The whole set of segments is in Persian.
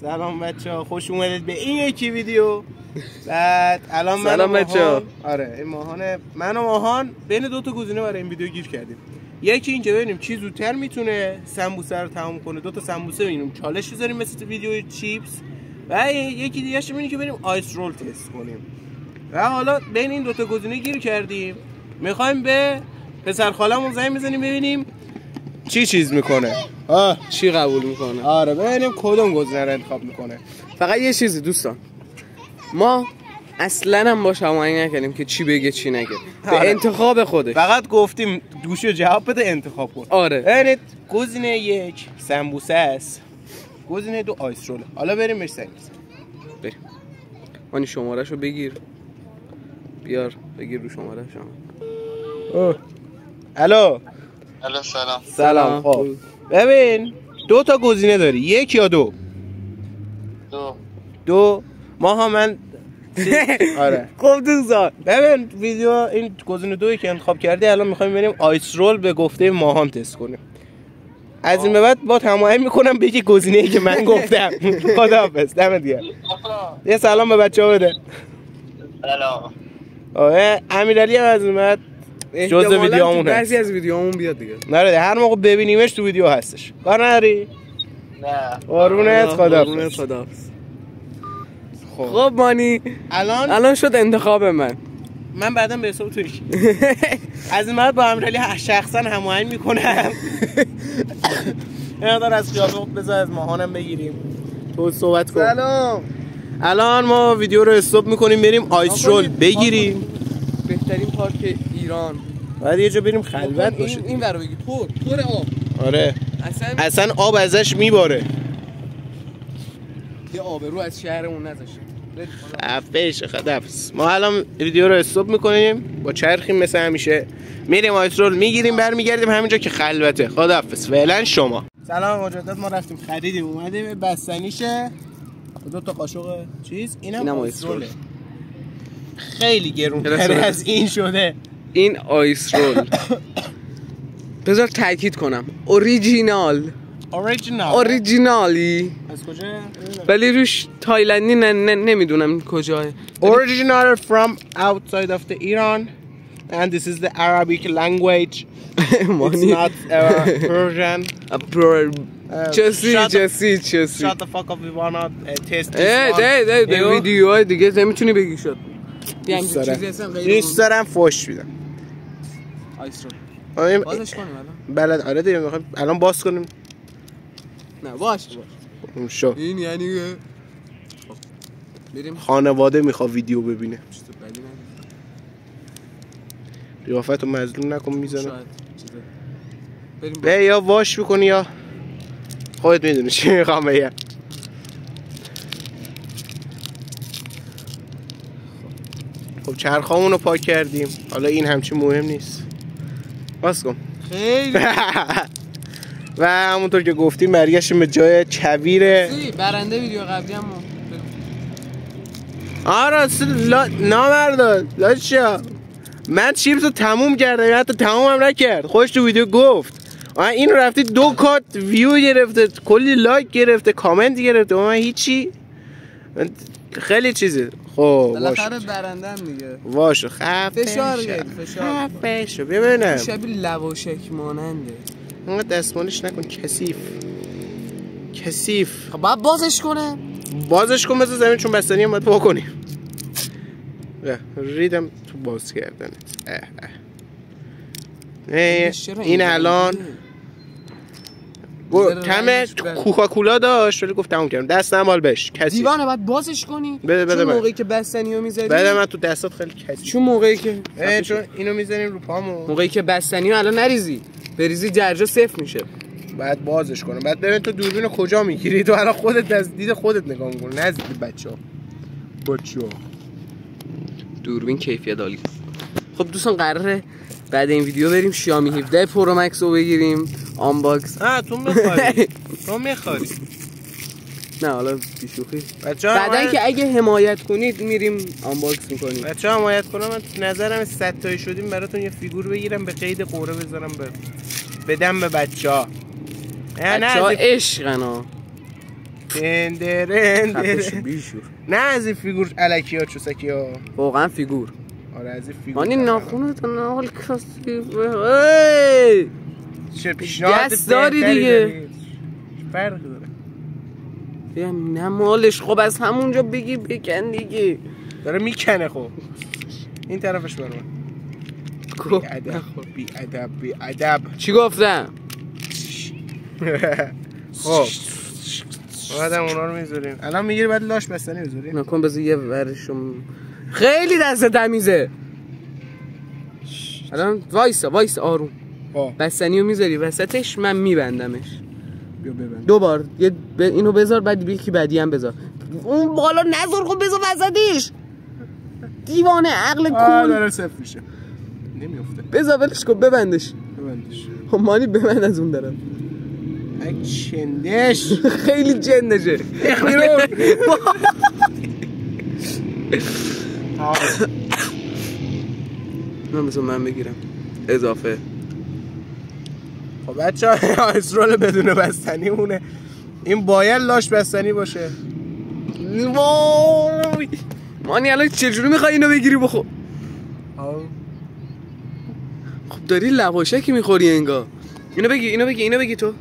سلام بچه‌ها، خوش اومدید به این یکی ویدیو. بعد الان من سلام بچه‌ها. آره این ماهان، من و ماهان بین دو تا گزینه برای این ویدیو گیر کردیم. یکی اینکه ببینیم چی زودتر میتونه سمبوسه رو تموم کنه، دو تا سمبوسه ببینیم چالش بذاریم مثل ویدیو چیپس، و یکی دیگه اش اینه که بریم آیس رول تست کنیم. و حالا بین این دو تا گزینه گیر کردیم، میخوایم به پسر خالمون زنگ بزنیم ببینیم چی چیز میکنه، چی قبول میکنه. آره ببینیم کدوم گزینه رو انتخاب میکنه. فقط یه چیزی دوستان، ما اصلا هم باش هماهنگ نکردیم که چی بگه چی نگه، به انتخاب خودش فقط گفتیم گوشی جواب بده انتخاب کن. آره ببینید گزینه یک سمبوسه است، گزینه دو آیس رول. حالا بریم بهش سنگ بریم. مانی شماره‌شو بگیر، بیار بگیر رو شماره شما. الو سلام. خب ببین دو تا گزینه داری، یک یا دو؟ دو. ماها من آره خب دوستان ببین ویدیو این گزینه دویی که انتخاب کردی، الان میخوایم بریم آیس رول به گفته ماهان تست کنیم. از این به بعد با هماهنگ میکنم به یک گزینه‌ای که من گفتم. خداحافظ، دمت گرم. یه سلام به بچه‌ها بده. سلام. امیرعلی هم از اومد جزء ویدیومون هست. بعضی از ویدیومون بیاد دیگه. نره هر موقع ببینیمش تو ویدیو هستش. کار نداری؟ نه. قربونت، خداحافظ. خداحافظ. خب مانی الان شد انتخاب من بعداً به حساب توی از این بعد با امیرعلی شخصا هماهنگ میکنم. اینقدر از خیابون بذار از ماهانم بگیریم تو صحبت کن. سلام. الان ما ویدیو رو استاپ میکنیم بریم آیس رول بگیریم. بهترین پارک ایران. بعد یه جا بریم خلوت باشه. این ورا بگی پر آب. آره اصلا آب ازش میباره. یه آبرو از شهرمون نذاشته. افش خدافظ. ما الان ویدیو رو استاپ میکنیم، با چرخیم مثل همیشه میریم آیس رول میگیریم، برمیگردیم همینجا که خلوته. خداحافظ فعلا شما. سلام مجدد، ما رفتیم خریدیم اومدیم بستنیشه، دو تا قاشق چیز. اینم آیس روله. خیلی گرون‌تر از این شده. این آیس رول بذار تاکید کنم اوریجینالی. از کجا؟ ولی روش تایلندی نمیدونم کجاه. Original from outside of the Iran and this is the Arabic language. It's not Persian. چسی Shut the fuck up, we wanna test this one. ویدیوهای دیگه نمیتونی بگی شد. دوست دارم فوش میدم. آیس رول بازش کنیم الان؟ بلد آره دیگه میخوایم الان باز کنیم. نه باش شو. این یعنی بریم خانواده میخواد ویدیو ببینه. قیافتو مظلوم نکن میزنه. بریم یا واش بکنی یا خودت میدونی چی میخوام بگم. خب چرخامونو پاک کردیم، حالا این همچین مهم نیست. باز کن. خیلی. و همونطور که گفتیم برگشتیم به جای کویر برنده ویدیو قبلی هم نامردا لاشا. من چیپس رو تموم کردم، حتی تموم هم نکرد، خودش تو ویدیو گفت. این رو رفتی 2 کات ویو گرفته، کلی لایک گرفته، کامنت گرفته، من هیچی. خیلی چیزه. خب بالاخره برنده هم دیگه. واشو فشار ببینم شبیه لواشک ماننده. اونقدر دستمالش نکن، کثیف. خب باید بازش کن مثل زمین، چون بستنی هم باید پا کنیم. ریدم تو باز کردنت. این الان کمه کوکاکولا داشت ولی گفت تموم کردم، دست نمال بهش کسی دیوانه. باید بازش کنی بده چون موقعی که بستنیو میذاری بده من تو دستات خیلی کسی، چون موقعی که چون اینو میذاریم رو پامون، موقعی که بستنیو الان نریزی بریزی درجا صفر میشه. بعد بازش کنم. بعد ببین تو دوربینو کجا میگیری، تو الان خودت از دید خودت نگاه میکنی، نه از دید بچه‌ها. دوربین کیفیت عالی. خب دوستان قراره بعد این ویدیو بریم شیائومی 17 پرو مکس رو بگیریم آنباکس. تو میخواری نه حالا بیشوخی. بعدن که اگه حمایت کنید میریم آنباکس میکنیم. بچه‌ها حمایت کنم، من نظرم 100 تایی شدیم براتون یه فیگور بگیرم به قید قوره بذارم بدم به بچه‌ها. بچه‌ها عشقنا. دندرندر بیشور. نه از این فیگور الکی ها چوسکی ها واقعا فیگور. آره از این فیگور مانی ناخونت ناخل کسیفه. چه پیشنهاد دست داری دیگه. فرق داره بیم نمالش. خب از همونجا بگی بکن دیگه. داره میکنه. خب این طرفش برو بی ادب چی گفتم؟ خب بعدم اونا رو میذاریم. الان میگیری بعد لاش بستنی بذاریم. نکن بذار یه ورشم. خیلی دست تمیزه. الان وایسا آروم. بستنی رو میذاری وسطش، من میبندمش. بیا ببند. دوبار اینو بذار بعد یکی بعدی هم بذار. اون بالا نذار. خب بذار وسطش. دیوانه عقل کول. داره صفر میشه. نمیافته. بذار ولش کن. ببندش. خب مانی ببند از اون درم. ای چندش. خیلی چندشه. من بگیرم اضافه. خب بچه ها آیسرول بدون بستنی مونه. این باید لاش بستنی باشه. وای مانی الان چجوری میخوای اینو بگیری بخور؟ خب داری لواشکی میخوری انگار. اینو بگی تو.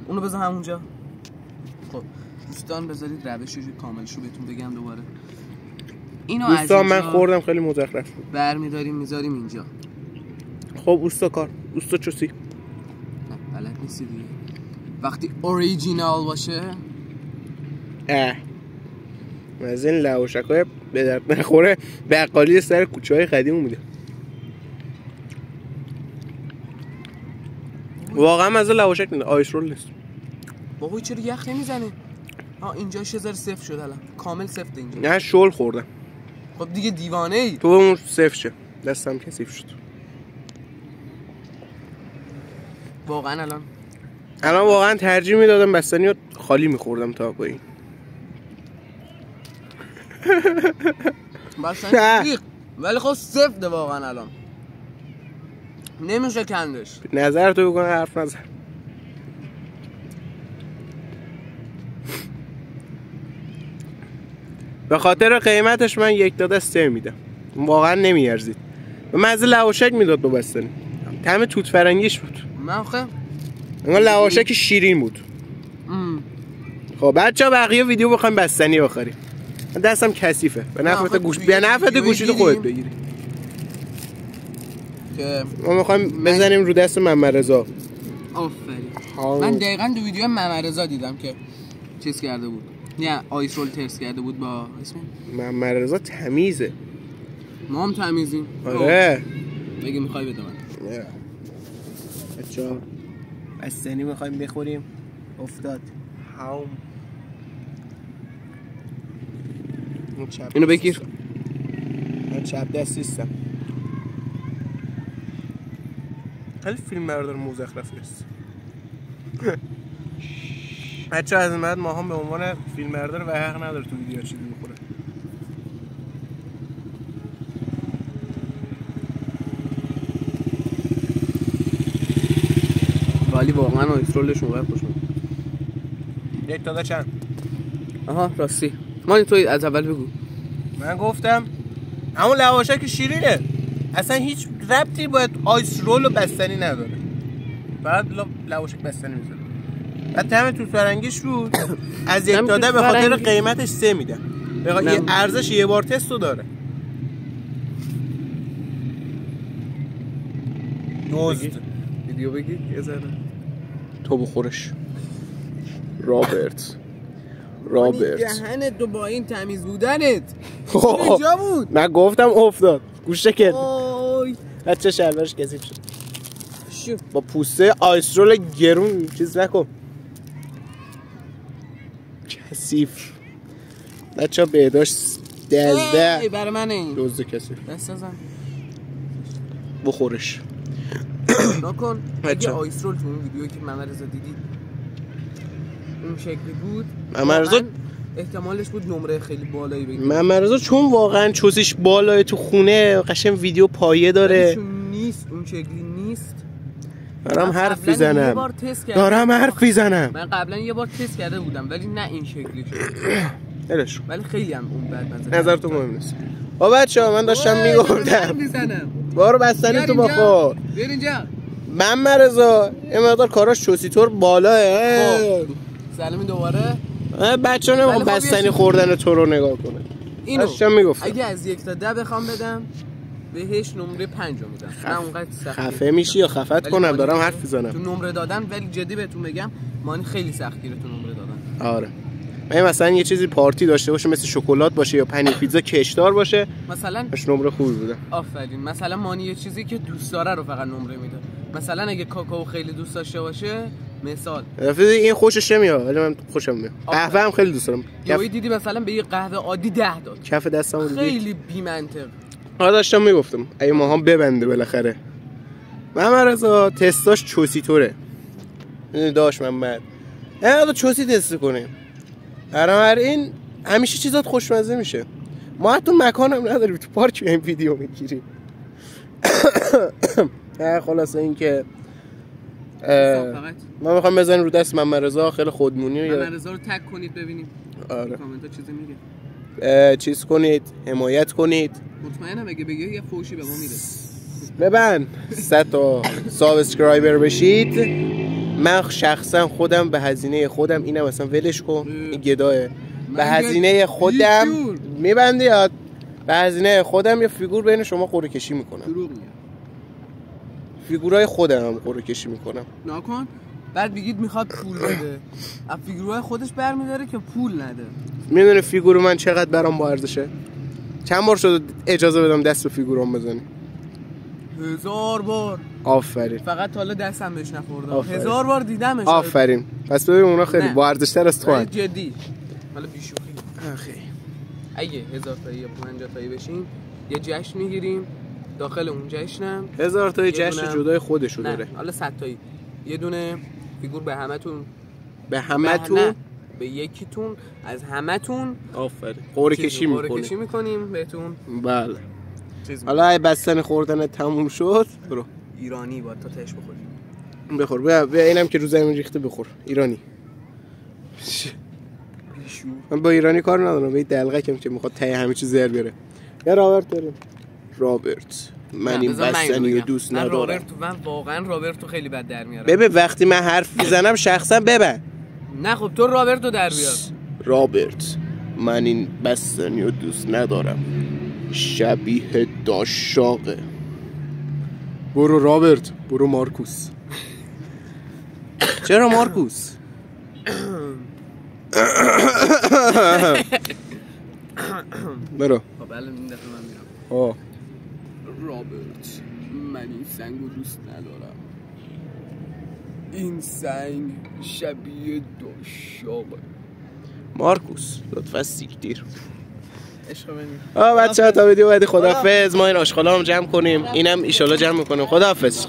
اونو بذار همونجا. خب دوستان بذارید روش کاملشو بهتون بگم دوباره. اینو از دوستان من خوردم خیلی مزخرف بود. برمیداریم میذاریم اینجا. خب اوستا چوسی. نه بلد نیستی دیگه. وقتی اوریجینال باشه از این لواشک‌های به درد نخوره بقالی سر کوچه‌های قدیم میده. واقعا از لواشک نیست. آیسرول نیست. بابا چرا یخ نمیزنه؟ اینجاش یه ذره صفر شد الان. کامل سفته اینجا. نه شل خوردم. خب دیگه دیوانه ای. تو اون صفر شه. دستم کثیف شد. واقعا الان واقعا ترجیح میدادم بستنی رو خالی میخوردم تا با این. بستنی ولی خب سفته واقعا الان. نمیشه کندش. نظر تو بکنه حرف نزن. به خاطر قیمتش من 1/3 میدم. واقعا نمیارزید. مزه لواشک میداد با بستنی. طعم توت فرنگیش بود. من خب اما لواشک شیرین بود. خب بچه‌ها بقیه ویدیو بخوایم بستنی بخوریم. دستم کثیفه. به نفعت گوشی تو خودت بگیری. که ما میخوایم بزنیم رو دست محمد رضا. آفرین. من دقیقاً تو ویدیو محمد رضا دیدم که چیز کرده بود. نه آیسرول تست کرده بود با اسم محمد رضا تمیزه. ما هم تمیزیم. آره. بگی میخوای بده من. بچه‌ها بستنی میخوایم بخوریم. افتاد. اینو بگیر. من چپ دستیستم. خیلی فیلم بردار مزخرفی است. بچه از این بعد ما هم به عنوان فیلم بردار و حق نداره تو ویدیو چیزی بخوره. ولی واقعا آیسرولش اونقدر خوش میاد. 1 تا چند؟ آها راستی. مانی تو از اول بگو. من گفتم همون لواشک شیرینه. اصلا هیچ ربطی باید آیسرول و بستنی نداره. بعد لواشک بستنی میذاره. بعد طعم توت فرنگیش بود. از 1 تا 10 به خاطر قیمتش 3 میدم. یه ارزش یه بار تستو داره. دوست ویدیو بگی یه ذره. تو بخورش. رابرت دهنت تو با این تمیز بودنت کجا بود؟ من گفتم افتاد. گوش کرد. بچه شلوارش کثیف شد. با پوسته آیسرول گرون چیز نکن. کثیف. بچه بهداشت 12 برای من این دوزده کثیف. دست ازم بخورش. نکن. یه آیسرول تو اون ویدیویی که محمد رضا دیدی اون شکلی بود. محمد رضا احتمالش بود نمره خیلی بالایی بگیره. محمد رضا چون واقعا چوسیش بالای تو خونه قشنگ ویدیو پایه داره. چون نیست اون شکلی نیست. دارم من حرف قبلاً یه میزنم. بار تست کردم. دارم حرف میزنم. من قبلا یه بار تست کرده بودم ولی نه این شکلی شد. ولش کن. ولی خیلی هم اون بد نظر تو مهم نیست. با بچه‌ها من داشتم میگفتم بارو بستنی تو بخور. بیا اینجا. محمد رضا یه مقدار کاراش چوسیتور بالاه. سلامی دوباره. بچه‌ها نمیخوام بستنی خوردن تو رو نگاه کنه. اینو داشتم میگفتم اگه از 1 تا 10 بخوام بدم بهش نمره 5 رو میدم. نه اونقدر سخت. خفه میشی یا خفت کنم دارم حرف میزنم. تو نمره دادن ولی جدی بهتون بگم مانی خیلی سختگیره تو نمره دادن. آره. من مثلا یه چیزی پارتی داشته باشه مثل شکلات باشه یا پنیر پیتزا کشدار باشه مثلا اش نمره خوبی بوده. آفرین. مثلا مانی یه چیزی که دوست داره رو فقط نمره میده. مثلا اگه کاکائو خیلی دوست داشته باشه مثال این خوشش نمیاد ولی من خوشم میاد. قهوه هم خیلی دوست دارم. یهو دیدی مثلا به یه قهوه عادی 10 داد. کف دستمو دیدی. خیلی بی منطق. داشتم میگفتم اگه ماها ببنده بالاخره. محمد رضا تستاش چوسیتوره. داش محمد. حالا چوسی تست کنیم. هر این همیشه چیزات خوشمزه میشه. ما حتی مکانم نداریم تو پارک این ویدیو میگیریم. خلاصه این که ما میخوام بزنیم رو دست محمد رضا خیلی خودمونی. محمد رضا رو تگ کنید ببینیم. آره. کامنت ها چیزی میگه. چیز کنید، حمایت کنید. مطمئنم اگه بگه یه فوشی به ما میده. ببند 100 تا سابسکرایبر بشید. من شخصا خودم به هزینه خودم اینم مثلا ولش کن این گداه به هزینه خودم میبندی یاد به هزینه خودم یه فیگور بین شما قرعه کشی میکنم. دروغ میگه. فیگورای خودم هم قرعه کشی میکنم. نکن. بعد بگید میخواد پول بده. از فیگورای خودش برمیداره که پول نده. میدونی فیگور من چقدر برام با ارزشه؟ چند بار شده اجازه بدم دست به فیگورام بزنی؟ 1000 بار. آفرین. فقط حالا دستم بهش نخورده. 1000 بار دیدمش. آفرین. پس ببین اونا خیلی با ارزش‌تر از تو هست. جدی. حالا بیشوخی. آخه اگه 1000 تایی یا 50 تایی بشیم یه جشن میگیریم. داخل اون جشنم 1000 تایی جشن جدای خودشو داره. حالا 100 تایی. یه دونه فیگور به همتون. به همتون به یکیتون از همتون. آفرین. قرعه کشی می‌کنیم. قرعه کشی می‌کنیم بهتون. بله. حالا اگه بستن خوردن تموم شد برو ایرانی با تا تهش بخوریم. بخور. بیا اینم که رو زمین ریخته بخور. ایرانی. من با ایرانی کار ندارم. به این دلغکم که میخواد ته همه چیز زر بیاره. یا رابرت داریم. رابرت من این بستنی رو دوست ندارم. من واقعا رابرتو خیلی بد در میارم. ببین وقتی من حرف میزنم شخصا ببن. نه خب تو رابرتو در بیار. رابرت من این بستنی رو دوست ندارم. شبیه داشاقه. برو رابرت. برو مارکوس. چرا مارکوس؟ برو. خب الان این دفعه من میرم. رابرت من این سنگو دوست ندارم. این سنگ شبیه داشاقه. مارکوس لطفا سیکتیر. عشق منی. بچه‌ها تا ویدیو بعدی خداحافظ. ما این آشغالا هم جمع کنیم. اینم ایشالا جمع میکنیم. خداحافظ.